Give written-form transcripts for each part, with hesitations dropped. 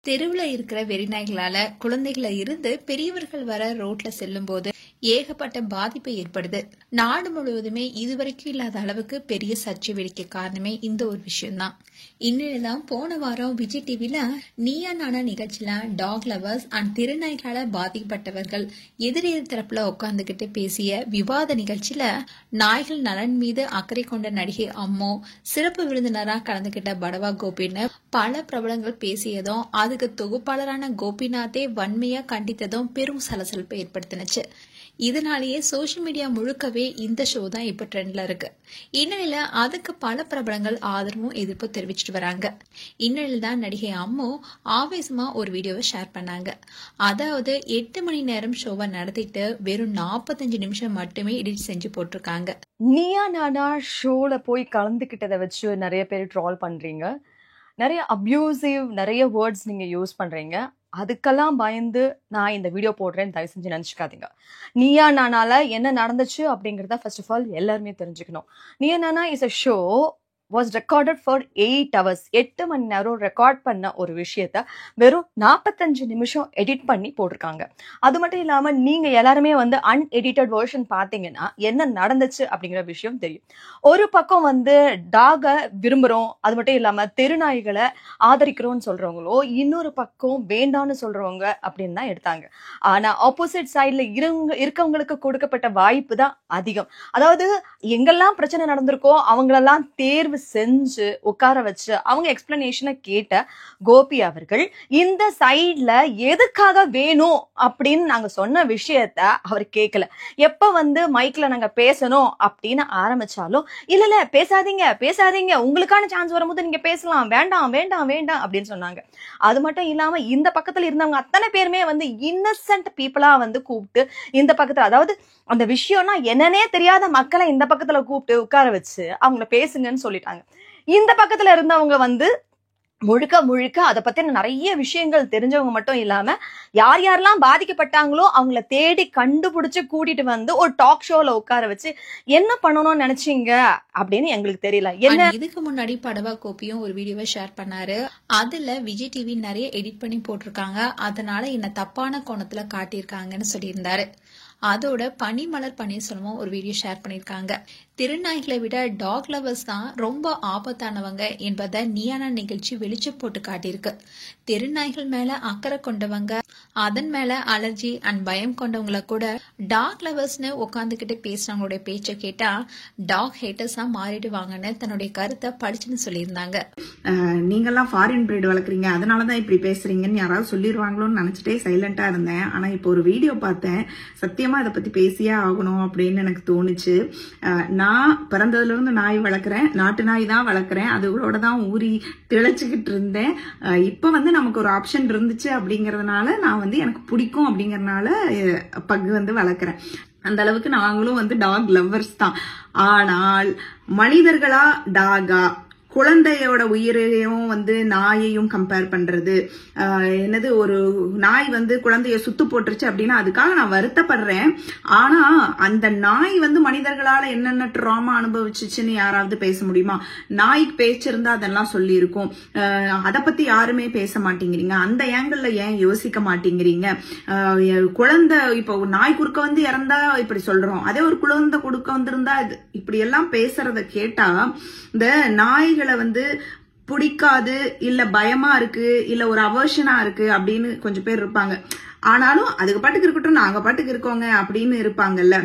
தெருவுல இருக்கிற வெறிநாய்களால குழந்தைகளை இருந்து பெரியவர்கள் வர ரோட்ல செல்லும் போது ஏகப்பட்ட பாதிப்பு ஏற்படுது. நாடு முழுவதுமே இதுவரைக்கும் இல்லாத அளவுக்கு பெரிய சர்ச்சை வெடிக்க காரணமே இந்த ஒரு விஷயம்தான். இந்நிலைதான் போன வாரம் விஜய் டிவில நீயா நானா நிகழ்ச்சியில டாக் லவர்ஸ் அண்ட் திருநாய்களால பாதிக்கப்பட்டவர்கள் எதிரெதிர் தரப்புல உட்கார்ந்துகிட்டு பேசிய விவாத நிகழ்ச்சியில நாய்கள் நலன் மீது அக்கறை கொண்ட நடிகை அம்மோ, சிறப்பு விருந்தினரா கலந்துகிட்ட படவா கோபின்னு பல பிரபலங்கள் பேசியதும் அதுக்கு தொகுப்பாளரான கோபிநாத்தே வன்மையா கண்டித்ததும் பெரும் சலசலப்பை ஏற்படுத்தினுச்சு. இதனாலேயே சோசியல் மீடியா முழுக்கவே இந்த ஷோ தான் இப்ப ட்ரெண்ட்ல இருக்கு. இந்நிலையில அதுக்கு பல பிரபலங்கள் ஆதரவும் எதிர்ப்பு தெரிவிச்சிட்டு வராங்க. இந்நிலையில தான் நடிகை அம்மோ ஆவேசமா ஒரு வீடியோவை ஷேர் பண்ணாங்க. அதாவது 8 மணி நேரம் ஷோவை நடத்திட்டு வெறும் 45 நிமிஷம் மட்டுமே எடிட் செஞ்சு போட்டிருக்காங்க. நீயா நானா ஷோல போய் கலந்துக்கிட்டதை வச்சு நிறைய பேர் ட்ரால் பண்றீங்க, நிறைய அப்யூசிவ் நிறைய வேர்ட்ஸ் நீங்க யூஸ் பண்றீங்க. அதுக்கெல்லாம் பயந்து நான் இந்த வீடியோ போடுறேன்னு தயவு செஞ்சு நினச்சிக்காதீங்க. நீயா நானால என்ன நடந்துச்சு அப்படிங்கிறத ஃபர்ஸ்ட் ஆஃப் ஆல் எல்லாருமே தெரிஞ்சுக்கணும். Neeya Naana is a show was recorded for 8 hours. 8 மணி நேரம் ரெக்கார்ட் பண்ண ஒரு விஷயத்த வெறும் 45 நிமிஷம் எடிட் பண்ணி போட்டிருக்காங்க. அது மட்டும் இல்லாமல் நீங்கள் எல்லாருமே அன்எடிட்டட் வெர்ஷன் பார்த்தீங்கன்னா என்ன நடந்துச்சு அப்படிங்கிற விஷயம் தெரியும். ஒரு பக்கம் டாகை விரும்புகிறோம், அது மட்டும் இல்லாமல் தெருநாய்களை ஆதரிக்கிறோம்னு சொல்கிறவங்களோ, இன்னொரு பக்கம் வேண்டான்னு சொல்கிறவங்க அப்படின்னு தான் எடுத்தாங்க. ஆனால் ஆப்போசிட் சைடில் இருக்கவங்களுக்கு கொடுக்கப்பட்ட வாய்ப்பு தான் அதிகம். அதாவது எங்கெல்லாம் பிரச்சனை நடந்திருக்கோ அவங்களெல்லாம் தேர்வு செஞ்சு உட்கார வச்சு அவங்க எக்ஸ்பிளனேஷனை கேட்ட கோபி அவர்கள் இந்த சைட்ல எதுக்காக வேணும் அப்படின்னு நாங்க சொன்ன விஷயத்த அவர் கேட்கல. எப்ப மைக்ல நாங்க பேசணும் அப்படின்னு ஆரம்பிச்சாலும் இல்ல பேசாதீங்க பேசாதீங்க, உங்களுக்கான சான்ஸ் வரும்போது நீங்க பேசலாம், வேண்டாம் வேண்டாம் வேண்டாம் அப்படின்னு சொன்னாங்க. அது மட்டும் இல்லாம இந்த பக்கத்துல இருந்தவங்க அத்தனை பேருமே இன்னசென்ட் பீப்புளா கூப்பிட்டு இந்த பக்கத்துல, அதாவது அந்த விஷயம்னா என்னன்னே தெரியாத மக்களை இந்த பக்கத்துல கூப்பிட்டு உட்கார வச்சு அவங்கள பேசுங்கன்னு சொல்லிட்டாங்க. இந்த பக்கத்துல இருந்தவங்க முழுக்க முழுக்க அதை பத்தின நிறைய விஷயங்கள் தெரிஞ்சவங்க மட்டும் இல்லாம யார் யாரெல்லாம் பாதிக்கப்பட்டாங்களோ அவங்கள தேடி கண்டுபிடிச்சு கூட்டிட்டு ஒரு டாக் ஷோல உட்கார வச்சு என்ன பண்ணணும்னு நினைச்சீங்க அப்படின்னு எங்களுக்கு தெரியல. என்ன இதுக்கு முன்னாடி படவா கோபியும் ஒரு வீடியோவை ஷேர் பண்ணாரு. அதுல விஜய் டிவி நிறைய எடிட் பண்ணி போட்டிருக்காங்க, அதனால என்ன தப்பான கோணத்துல காட்டியிருக்காங்கன்னு சொல்லியிருந்தாரு. அதோட பனிமலர் பன்னீர்செல்வம் ஒரு வீடியோ ஷேர் பண்ணியிருக்காங்க. திருநாய்களை விட டாக் லவர்ஸ் தான் ரொம்ப ஆபத்தானவங்க என்பதை நீயான நிகழ்ச்சி வெளிச்சம் போட்டு காட்டியிருக்கு. தெருநாய்கள் மேல அக்கறை கொண்டவங்க, அதன் மேல அலர்ஜி அண்ட் பயம் கொண்டவங்கள கூட டாக் லவர்ஸ்னு உட்காந்துக்கிட்டு பேசுறவங்களுடைய பேச்சை கேட்டா டாக் ஹேட்டர்ஸா மாறிடுவாங்கன்னு தன்னுடைய கருத்தை படிச்சுன்னு சொல்லியிருந்தாங்க. நீங்கெல்லாம் ஃபாரின் பிரீட் வளர்க்குறீங்க, அதனாலதான் இப்படி பேசுறீங்கன்னு யாராவது சொல்லிடுவாங்களோன்னு நினைச்சிட்டே சைலண்டா இருந்தேன். ஆனா இப்போ ஒரு வீடியோ பார்த்தேன், சத்தியமா இதை பத்தி பேசியே ஆகணும் அப்படின்னு எனக்கு தோணுச்சு. நான் பிறந்ததுல இருந்து நாய் வளர்க்குறேன், நாட்டு நாய் தான் வளர்க்குறேன், அதோட தான் ஊறி திளைச்சுக்கிட்டு இருந்தேன். இப்ப நமக்கு ஒரு ஆப்ஷன் இருந்துச்சு அப்படிங்கறதுனால நான் எனக்கு பிடிக்கும் அப்படிங்கறதுனால பக்கு வளர்க்குறேன். அந்த அளவுக்கு நாங்களும் டாக் லவ்வர்ஸ் தான். ஆனால் மனிதர்களா டாகா, குழந்தையோட உயிரையும் நாயையும் கம்பேர் பண்றது, என்னது ஒரு நாய் குழந்தைய சுத்து போட்டுருச்சு அப்படின்னா அதுக்காக நான் வருத்தப்படுறேன். ஆனா அந்த நாய் மனிதர்களால என்னென்ன ட்ராமா அனுபவிச்சுன்னு யாராவது பேச முடியுமா? நாய்க்கு பேச்சிருந்தா அதெல்லாம் சொல்லி இருக்கும். அதை பத்தி யாருமே பேச மாட்டேங்கிறீங்க. அந்த ஏங்கிள் ஏன் யோசிக்க மாட்டேங்கிறீங்க? குழந்தை இப்போ நாய் குறுக்க இறந்தா இப்படி சொல்றோம், அதே ஒரு குழந்தை குறுக்க வந்திருந்தா இப்படி எல்லாம் பேசுறத கேட்டா இந்த நாய்கள் பிடிக்காது, இல்ல பயமா இருக்கு, இல்ல ஒரு அவர்ஷனா இருக்கு அப்படின்னு கொஞ்சம் பேர் இருப்பாங்க. ஆனாலும் அதுக்கு பாட்டுக்கு இருக்கட்டும், நாங்க பாட்டுக்கு இருக்கோங்க அப்படின்னு இருப்பாங்கல்ல.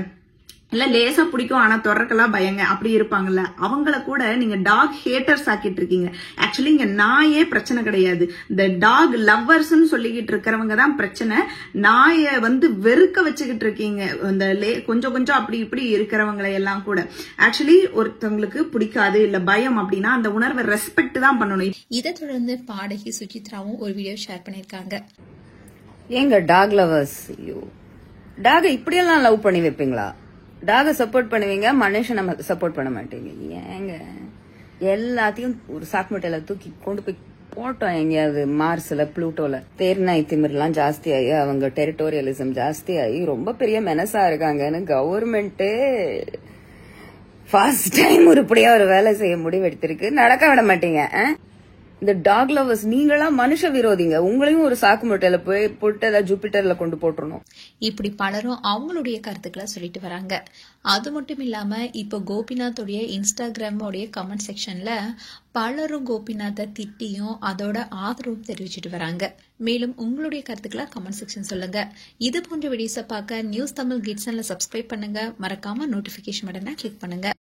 இல்ல லேசா பிடிக்கும் ஆனா தொடர்க்கெல்லாம் பயங்க அப்படி இருப்பாங்கல்ல, அவங்கள கூட நீங்க டாக் ஹேட்டர்ஸ் ஆக்கிட்டு இருக்கீங்க. ஆக்சுவலி இங்க நாயே பிரச்சனை கிடையாது, இந்த டாக் லவ்வர்ஸ் சொல்லிக்கிட்டு இருக்கிறவங்க தான் பிரச்சனை. நாயை வெறுக்க வச்சுக்கிட்டு இருக்கீங்க. இந்த கொஞ்சம் கொஞ்சம் அப்படி இப்படி இருக்கிறவங்களை எல்லாம் கூட. ஆக்சுவலி ஒருத்தவங்களுக்கு பிடிக்காது இல்ல பயம் அப்படின்னா அந்த உணர்வை ரெஸ்பெக்ட் தான் பண்ணணும். இதை தொடர்ந்து பாடகி சுசித்ராவும் ஒரு வீடியோ ஷேர் பண்ணிருக்காங்க. ஏங்க டாக் லவர்ஸ், டாக இப்படியெல்லாம் லவ் பண்ணி வைப்பீங்களா? டாக சப்போர்ட் பண்ணுவீங்க, மனுஷன் நம்ம சப்போர்ட் பண்ண மாட்டீங்க. ஏங்க எல்லாத்தையும் ஒரு சாக்மட்டையில தூக்கி கொண்டு போய் போட்டோம் எங்கேயாவது மார்ஸ்ல, புளூட்டோல. தேர்நாய் திமிர்லாம் ஜாஸ்தி ஆகி அவங்க டெரிட்டோரியலிசம் ஜாஸ்தி ஆகி ரொம்ப பெரிய மெனஸா இருக்காங்கன்னு கவர்மெண்ட் ஃபர்ஸ்ட் டைம் உருப்படியா ஒரு வேலை செய்ய முடிவெடுத்திருக்கு. நடக்க விட மாட்டீங்க. இந்த டாக் லவர்ஸ் நீங்களாம் மனுஷ விரோதிங்க. உங்களையும் ஒரு சாக்கு மூட்டையில போய் போட்டு ஏதாவது ஜூபிட்டர்ல கொண்டு போட்டுறணும். இப்படி பலரும் அவங்களுடைய கருத்துக்களை சொல்லிட்டு வராங்க. அது மட்டும் இல்லாம இப்ப கோபிநாத்தோடைய இன்ஸ்டாகிராமோடைய கமெண்ட் செக்ஷன்ல பலரும் கோபிநாத்தை திட்டியும் அதோட ஆதரவும் தெரிவிச்சிட்டு வராங்க. மேலும் உங்களுடைய கருத்துக்களை கமெண்ட் செக்ஷன் சொல்லுங்க. இது போன்ற வீடியோஸை பார்க்க நியூஸ் தமிழ் கிட்ஸ் சேனலை சப்ஸ்கிரைப் பண்ணுங்க. மறக்காம நோட்டிபிகேஷன் பட்டனை கிளிக் பண்ணுங்க.